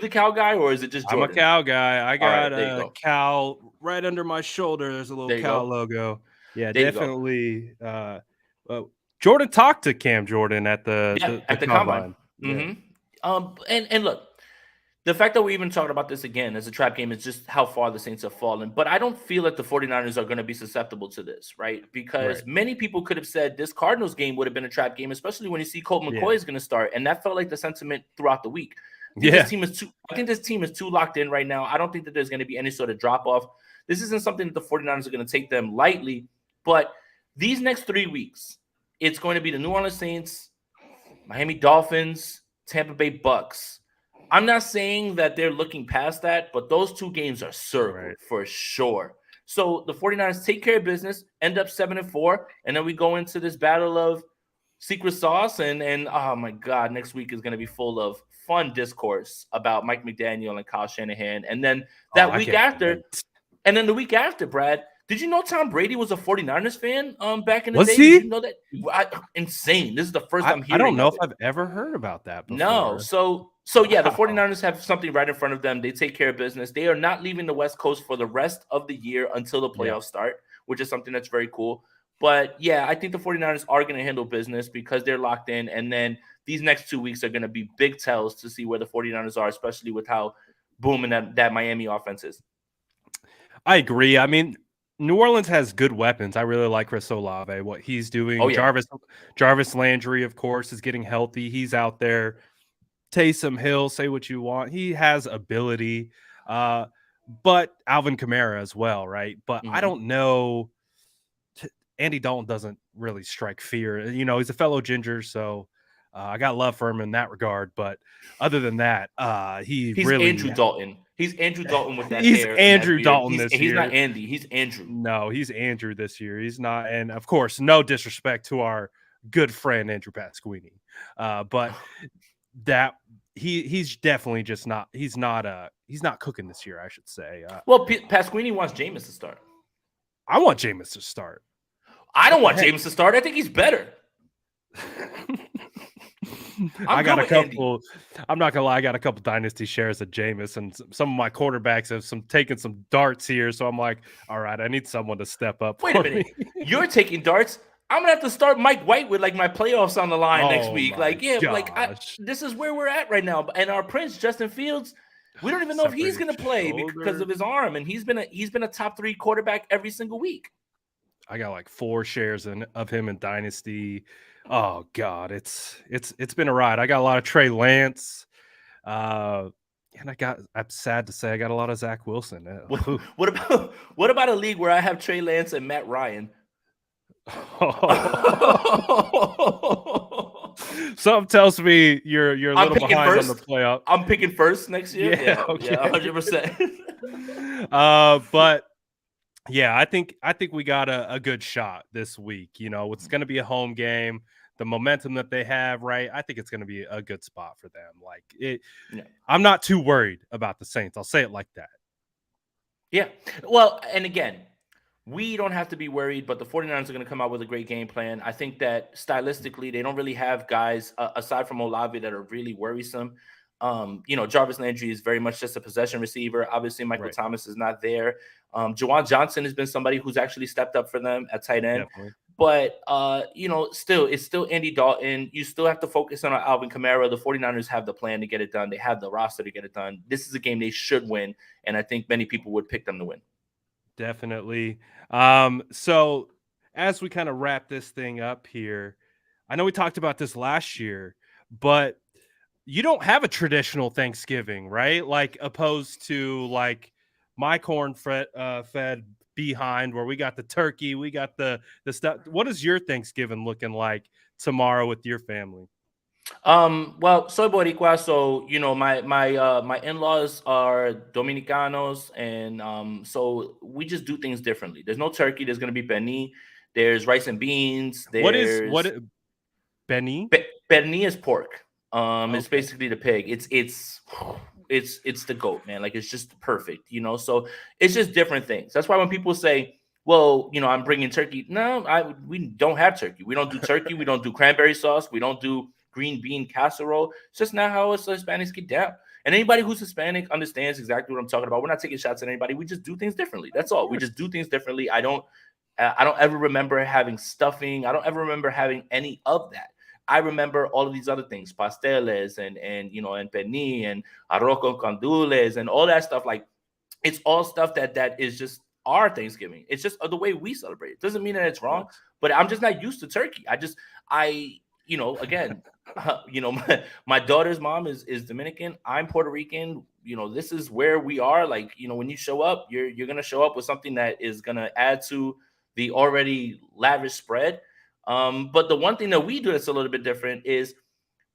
Cal guy, or is it just Jordan? I'm a Cal guy. I got a Cal right under my shoulder. There's a little Cal logo. Yeah, definitely. Jordan talked to Cam Jordan at the combine. Mm-hmm. And look, the fact that we even talked about this again as a trap game is just how far the Saints have fallen. But I don't feel that the 49ers are going to be susceptible to this, right? Because many people could have said this Cardinals game would have been a trap game, especially when you see Colt McCoy is going to start. And that felt like the sentiment throughout the week. I think this team is too locked in right now. I don't think that there's going to be any sort of drop off. This isn't something that the 49ers are going to take them lightly. But these next 3 weeks, it's going to be the New Orleans Saints, Miami Dolphins, Tampa Bay Bucks. I'm not saying that they're looking past that, but those two games are circled for sure. So the 49ers take care of business, end up 7-4, and then we go into this battle of secret sauce. And oh my God, next week is going to be full of fun discourse about Mike McDaniel and Kyle Shanahan. And then the week after, Brad, did you know Tom Brady was a 49ers fan back in the day? Was he? Did you know that? Insane. This is the first I'm hearing. I don't know if I've ever heard about that before. No. So yeah, the 49ers have something right in front of them. They take care of business. They are not leaving the West Coast for the rest of the year until the playoffs start, which is something that's very cool. But yeah, I think the 49ers are going to handle business because they're locked in. And then these next 2 weeks are going to be big tells to see where the 49ers are, especially with how booming that Miami offense is. I agree. I mean, New Orleans has good weapons. I really like Chris Olave, what he's doing. Oh, yeah. Jarvis Landry, of course, is getting healthy. He's out there. Taysom Hill, say what you want. He has ability. But Alvin Kamara as well, right? But I don't know. Andy Dalton doesn't really strike fear. He's a fellow Ginger, so I got love for him in that regard. But other than that, he's really Andrew Dalton. He's Andrew Dalton with that He's hair and that Andrew beard. Dalton this He's not year. Andy. He's Andrew. No, he's Andrew this year. He's not, and of course, no disrespect to our good friend Andrew Pasquini, but that he's definitely just not. He's not cooking this year, I should say. Well, Pasquini wants Jameis to start. I want Jameis to start. I don't want Jameis to start. I think he's better. I got a couple. Andy. I'm not gonna lie. I got a couple dynasty shares of Jameis, and some of my quarterbacks have taken some darts here. So I'm like, all right, I need someone to step up. Wait a minute, you're taking darts. I'm gonna have to start Mike White with like my playoffs on the line next week. Like, yeah, this is where we're at right now. And our prince Justin Fields, we don't even know if he's gonna play because of his arm, and he's been a top 3 quarterback every single week. I got like 4 shares of him in dynasty. Oh God, it's been a ride. I got a lot of Trey Lance, and I'm sad to say I got a lot of Zach Wilson. What about a league where I have Trey Lance and Matt Ryan? Something tells me you're a little behind first. on the playoff. I'm picking first next year. Yeah, okay. 100%. But yeah, I think we got a good shot this week. You know, it's going to be a home game. The momentum that they have, right? I think it's going to be a good spot for them. Like I'm not too worried about the Saints. I'll say it like that. Yeah. Well, and again, we don't have to be worried, but the 49ers are going to come out with a great game plan. I think that stylistically, they don't really have guys aside from Olave that are really worrisome. Jarvis Landry is very much just a possession receiver. Obviously, Michael Thomas is not there. Juwan Johnson has been somebody who's actually stepped up for them at tight end. Definitely. But, it's still Andy Dalton. You still have to focus on Alvin Kamara. The 49ers have the plan to get it done. They have the roster to get it done. This is a game they should win, and I think many people would pick them to win. Definitely. So as we kind of wrap this thing up here, I know we talked about this last year, but you don't have a traditional Thanksgiving, right? Like opposed to like my corn-fed behind where we got the turkey, we got the stuff. What is your Thanksgiving looking like tomorrow with your family? Well, soy boricua, so my in-laws are Dominicanos, and so we just do things differently. There's no turkey. There's gonna be pernil. There's rice and beans. What is pernil? Pernil is pork. Okay. It's basically the pig. It's the goat, man. Like it's just perfect, So it's just different things. That's why when people say, "Well, I'm bringing turkey," no, we don't have turkey. We don't do turkey. We don't do cranberry sauce. We don't do green bean casserole. It's just not how us Hispanics get down. And anybody who's Hispanic understands exactly what I'm talking about. We're not taking shots at anybody. We just do things differently. That's all. We just do things differently. I don't ever remember having stuffing. I don't ever remember having any of that. I remember all of these other things, pasteles and pernil and arroz con gandules and all that stuff. Like it's all stuff that is just our Thanksgiving. It's just the way we celebrate. It doesn't mean that it's wrong, but I'm just not used to turkey. My daughter's mom is Dominican. I'm Puerto Rican. This is where we are. Like, when you show up, you're going to show up with something that is going to add to the already lavish spread. But the one thing that we do that's a little bit different is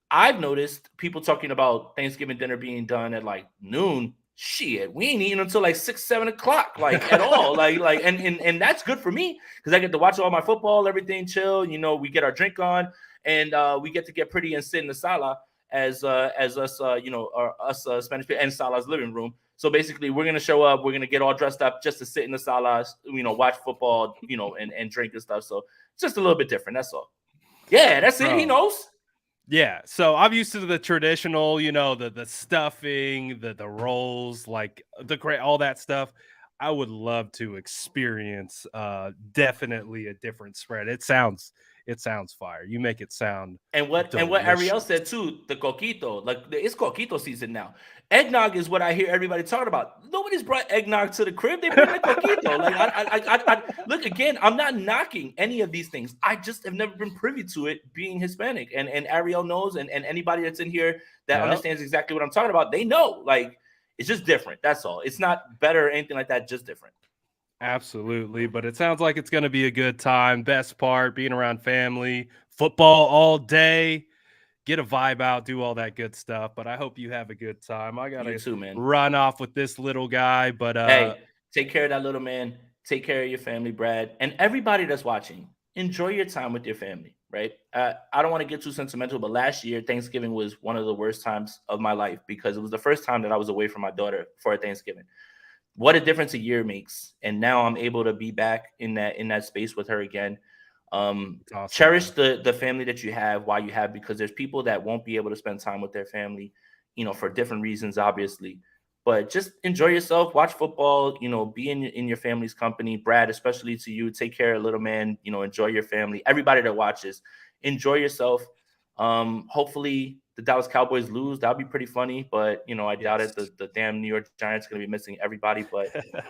I've noticed people talking about Thanksgiving dinner being done at like noon. Shit, we ain't eating until like 6, 7 o'clock, like at all. And that's good for me because I get to watch all my football, everything chill. We get our drink on and we get to get pretty and sit in the sala as us, us Spanish people and Sala's living room. So basically, we're gonna show up. We're gonna get all dressed up just to sit in the sala, watch football, and drink and stuff. So it's just a little bit different. That's all. Yeah, that's it. He knows. Yeah, so I'm used to the traditional, the stuffing, the rolls, like all that stuff. I would love to experience definitely a different spread. It sounds fire. You make it sound what Ariel said too, the coquito, like it's coquito season now. Eggnog is what I hear everybody talking about. Nobody's brought eggnog to the crib. They bring the coquito. Like I look again. I'm not knocking any of these things. I just have never been privy to it being Hispanic, and Ariel knows, and anybody that's in here that understands exactly what I'm talking about, they know. Like it's just different. That's all. It's not better or anything like that. Just different. Absolutely, but it sounds like it's going to be a good time. Best part, being around family, football all day. get a vibe out, do all that good stuff. But I hope you have a good time. I You gotta too, man. run off with this little guy, but Hey, take care of that little man. Take care of your family, Brad, and everybody that's watching. Enjoy your time with your family, right? I don't want to get too sentimental, but last year Thanksgiving was one of the worst times of my life because it was the first time that I was away from my daughter for a Thanksgiving. What a difference a year makes, and now I'm able to be back in that space with her again. it's awesome, Cherish man. the family that you have while you have, because there's people that won't be able to spend time with their family, for different reasons, obviously. But just enjoy yourself, watch football, be in your family's company. Brad, especially to you, take care of little man, enjoy your family. Everybody that watches, enjoy yourself. Hopefully the Dallas Cowboys lose. That'll be pretty funny, but I doubt it. Yes. The damn New York Giants are gonna be missing everybody. But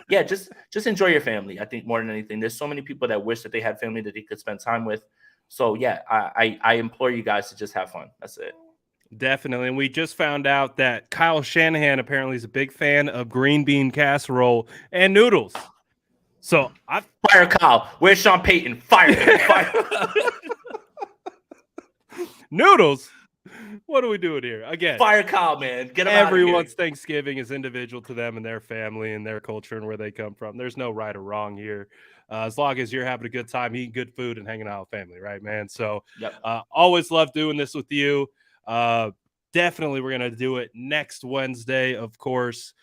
yeah, just enjoy your family. I think more than anything, there's so many people that wish that they had family that they could spend time with. So yeah, I implore you guys to just have fun. That's it. Definitely. And we just found out that Kyle Shanahan apparently is a big fan of green bean casserole and noodles. So I Fire Kyle. Where's Sean Payton? Fire him. Fire. noodles. What are we doing here? Again, Fire Kyle, man. Get him everyone's out of here. Thanksgiving is individual to them and their family and their culture and where they come from. There's no right or wrong here. As long as you're having a good time, eating good food, and hanging out with family, right, man? So Yep. always love doing this with you. Definitely we're going to do it next Wednesday, of course.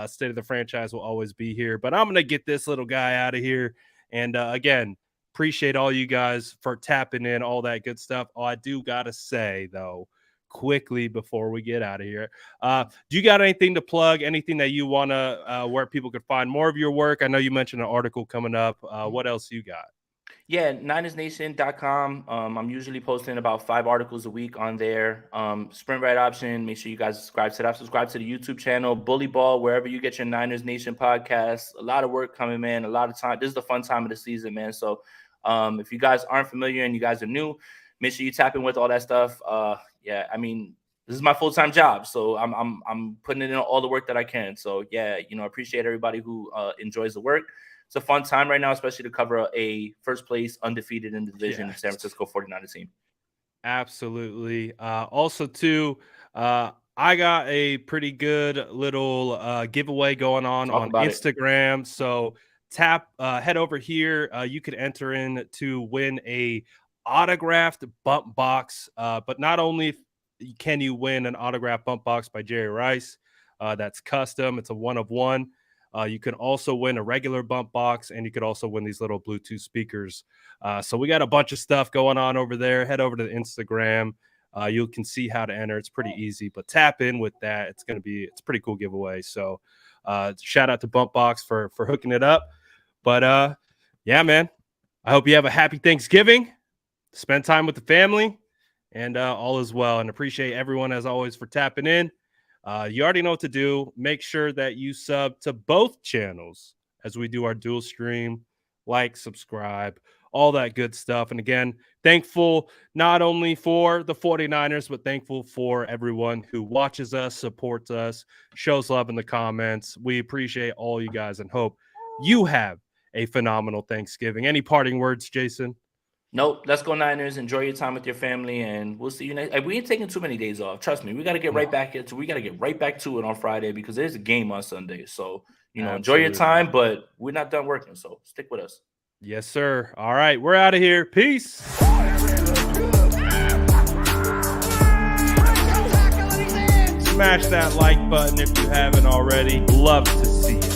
State of the Franchise will always be here. But I'm going to get this little guy out of here. And again, appreciate all you guys for tapping in, all that good stuff. Oh, I do got to say, though, quickly before we get out of here, do you got anything to plug, anything that you want to where people could find more of your work? I know you mentioned an article coming up. What else you got? Yeah, NinersNation.com. I'm usually posting about 5 articles a week on there. Sprint Right Option. Make sure you guys subscribe to that. Subscribe to the YouTube channel, Bully Ball, wherever you get your Niners Nation podcast. A lot of work coming, man. A lot of time. This is the fun time of the season, man. So if you guys aren't familiar and you guys are new, make sure you tap in with all that stuff. Yeah, I mean, this is my full-time job, so I'm putting in all the work that I can. So yeah, appreciate everybody who enjoys the work. It's a fun time right now, especially to cover a first place undefeated in the division, Yes. San Francisco 49ers team. Absolutely. Also, too, I got a pretty good little giveaway going on Instagram. So head over here. You could enter in to win a autographed bump box. But not only can you win an autographed bump box by Jerry Rice, that's custom. It's a 1-of-1. You can also win a regular bump box, and you could also win these little Bluetooth speakers. So we got a bunch of stuff going on over there. Head over to the Instagram. You can see how to enter. It's pretty easy, but tap in with that. It's a pretty cool giveaway. So shout out to Bump Box for hooking it up. But yeah, man, I hope you have a happy Thanksgiving. Spend time with the family, and all is well. And appreciate everyone, as always, for tapping in. You already know what to do. Make sure that you sub to both channels as we do our dual stream. Like, subscribe, all that good stuff. And again, thankful not only for the 49ers, but thankful for everyone who watches us, supports us, shows love in the comments. We appreciate all you guys and hope you have a phenomenal Thanksgiving. Any parting words, Jason? Nope. Let's go Niners. Enjoy your time with your family, and we'll see you next. We ain't taking too many days off. Trust me. We got to get right back into. We got to get right back to it on Friday because there's a game on Sunday. So enjoy your time, but we're not done working. So stick with us. Yes, sir. All right, we're out of here. Peace. Smash that like button if you haven't already. Love to see you.